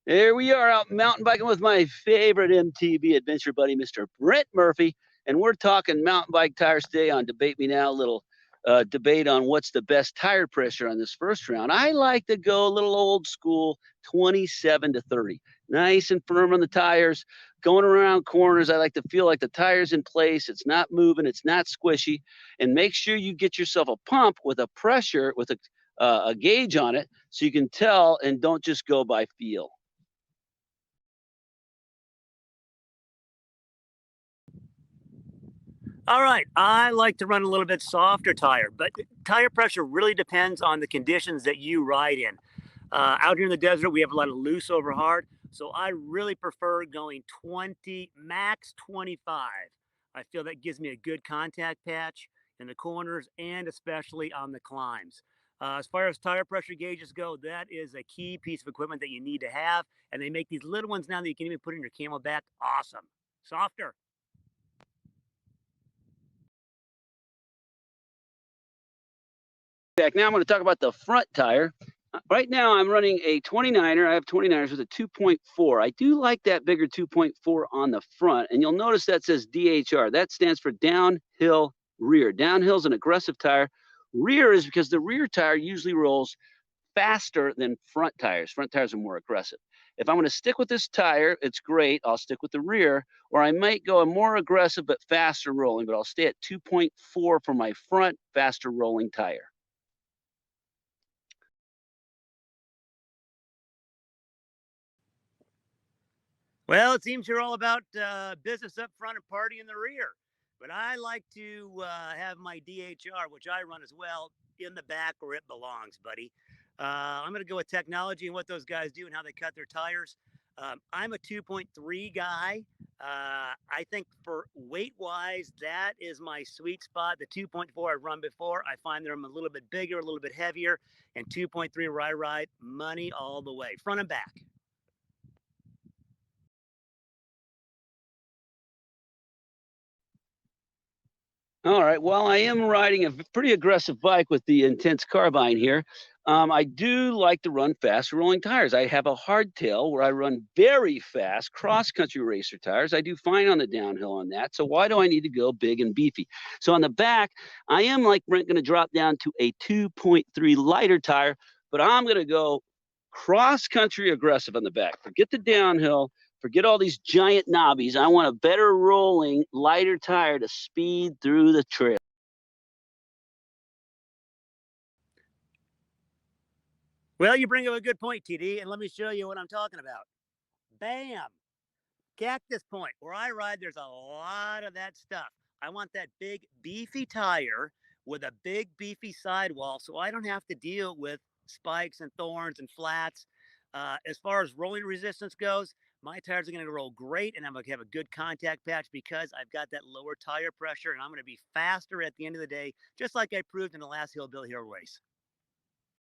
Here we are out mountain biking with my favorite MTB adventure buddy, Mr. Brent Murphy, and we're talking mountain bike tires today on Debate Me Now, a little debate on what's the best tire pressure on this first round. I like to go a little old school, 27 to 30. Nice and firm on the tires, going around corners. I like to feel like the tire's in place. It's not moving, it's not squishy. And make sure you get yourself a pump with a pressure, with a gauge on it so you can tell and don't just go by feel. All right, I like to run a little bit softer tire, but tire pressure really depends on the conditions that you ride in. Out here in the desert, we have a lot of loose over hard, so I really prefer going 20, max 25. I feel that gives me a good contact patch in the corners and especially on the climbs. As far as tire pressure gauges go, that is a key piece of equipment that you need to have, and they make these little ones now that you can even put in your Camelback. Awesome. Softer. Back now, I'm going to talk about the front tire. Right now, I'm running a 29er. I have 29ers with a 2.4. I do like that bigger 2.4 on the front, and you'll notice that says DHR. That stands for downhill rear. Downhill is an aggressive tire. Rear is because the rear tire usually rolls faster than front tires. Front tires are more aggressive. If I'm going to stick with this tire, it's great. I'll stick with the rear, or I might go a more aggressive but faster rolling, but I'll stay at 2.4 for my front faster rolling tire. Well, it seems you're all about business up front and party in the rear. But I like to have my DHR, which I run as well, in the back where it belongs, buddy. I'm going to go with technology and what those guys do and how they cut their tires. I'm a 2.3 guy. I think for weight wise, that is my sweet spot. The 2.4 I've run before. I find that I'm a little bit bigger, a little bit heavier, and 2.3 where I ride money all the way, front and back. All right. Well, I am riding a pretty aggressive bike with the Intense Carbine here. I do like to run fast rolling tires. I have a hardtail where I run very fast cross country racer tires. I do fine on the downhill on that. So why do I need to go big and beefy? So on the back, I am like Brent going to drop down to a 2.3 lighter tire, but I'm going to go cross country aggressive on the back. Forget the downhill. Forget all these giant knobbies. I want a better rolling, lighter tire to speed through the trail. Well, you bring up a good point, TD, and let me show you what I'm talking about. Bam! Cactus Point, where I ride, there's a lot of that stuff. I want that big, beefy tire with a big, beefy sidewall so I don't have to deal with spikes and thorns and flats. As far as rolling resistance goes, my tires are going to roll great and I'm going to have a good contact patch because I've got that lower tire pressure and I'm going to be faster at the end of the day, just like I proved in the last Hillbilly Hill race.